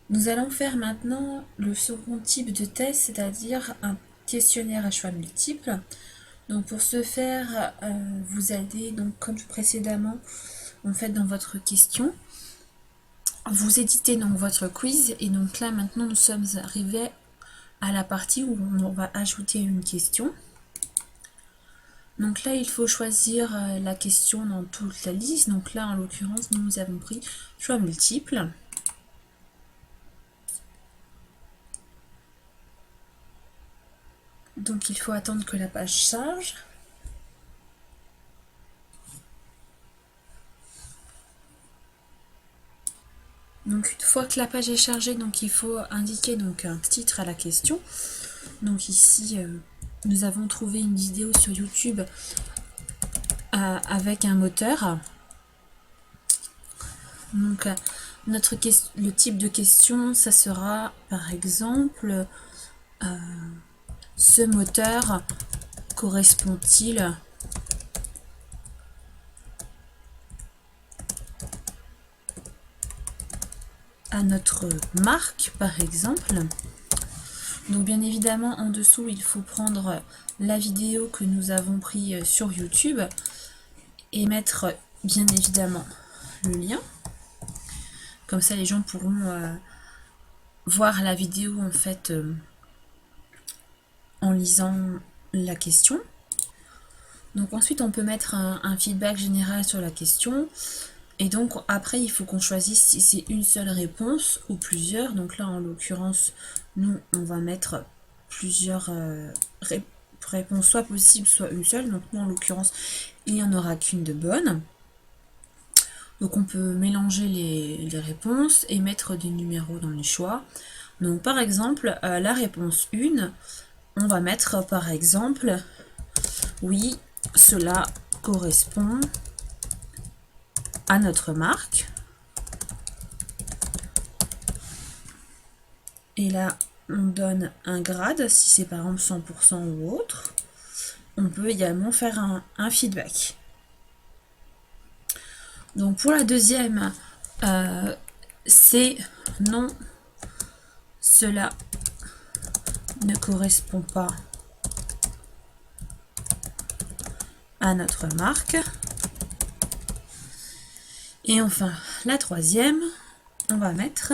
Nous allons faire maintenant le second type de test, c'est-à-dire un questionnaire à choix multiples. Donc pour ce faire, vous allez, donc comme précédemment, en fait dans votre question, vous éditez donc votre quiz et donc là maintenant nous sommes arrivés à la partie où on va ajouter une question. Donc là il faut choisir la question dans toute la liste. Donc là en l'occurrence nous avons pris choix multiples. Donc il faut attendre que la page charge. Donc une fois que la page est chargée, donc il faut indiquer donc un titre à la question. Donc ici nous avons trouvé une vidéo sur YouTube avec un moteur. Donc le type de question, ça sera par exemple ce moteur correspond-il à notre marque par exemple. Donc bien évidemment en dessous il faut prendre la vidéo que nous avons prise sur YouTube et mettre bien évidemment le lien. Comme ça les gens pourront voir la vidéo en fait en lisant la question. Donc ensuite on peut mettre un feedback général sur la question. Et donc après il faut qu'on choisisse si c'est une seule réponse ou plusieurs. Donc là en l'occurrence nous on va mettre plusieurs réponses, soit possible soit une seule. Donc nous en l'occurrence il n'y en aura qu'une de bonne. Donc on peut mélanger les réponses et mettre des numéros dans les choix. Donc par exemple la réponse 1, on va mettre par exemple oui cela correspond à notre marque. Et là, on donne un grade, si c'est par exemple 100% ou autre. On peut également faire un feedback. Donc pour la deuxième, c'est non, cela ne correspond pas à notre marque. Et enfin, la troisième, on va mettre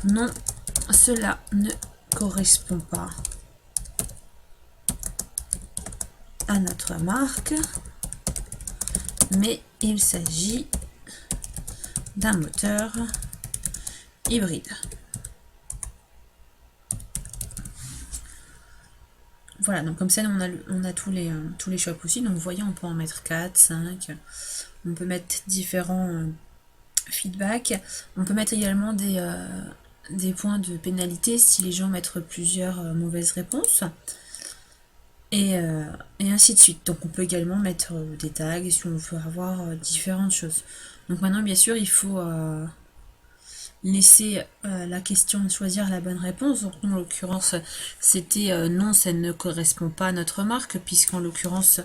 non, cela ne correspond pas à notre marque, mais il s'agit d'un moteur hybride. Voilà, donc comme ça on a tous les choix possibles. Donc vous voyez, on peut en mettre 4, 5, on peut mettre différents feedbacks. On peut mettre également des points de pénalité si les gens mettent plusieurs mauvaises réponses. Et ainsi de suite. Donc on peut également mettre des tags si on veut avoir différentes choses. Donc maintenant bien sûr il faut laisser la question choisir la bonne réponse. Donc nous en l'occurrence c'était non, ça ne correspond pas à notre marque puisqu'en l'occurrence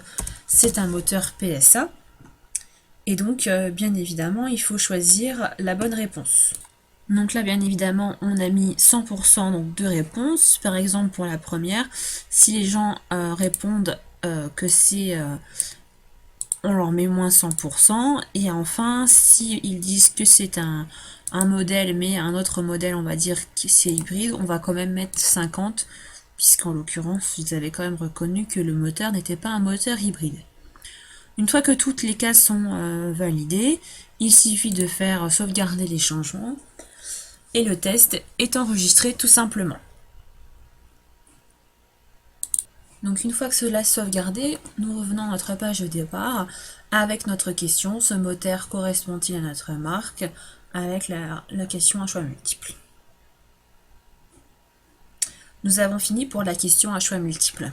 c'est un moteur PSA. Et donc bien évidemment il faut choisir la bonne réponse. Donc là, bien évidemment, on a mis 100% donc, de réponses. Par exemple, pour la première, si les gens répondent que c'est... on leur met moins 100%. Et enfin, s'ils disent que c'est un modèle, mais un autre modèle, on va dire que c'est hybride, on va quand même mettre 50, puisqu'en l'occurrence, ils avaient quand même reconnu que le moteur n'était pas un moteur hybride. Une fois que toutes les cases sont validées, il suffit de faire sauvegarder les changements. Et le test est enregistré tout simplement. Donc une fois que cela est sauvegardé, nous revenons à notre page de départ avec notre question, ce moteur correspond-il à notre marque, avec la question à choix multiples. Nous avons fini pour la question à choix multiples.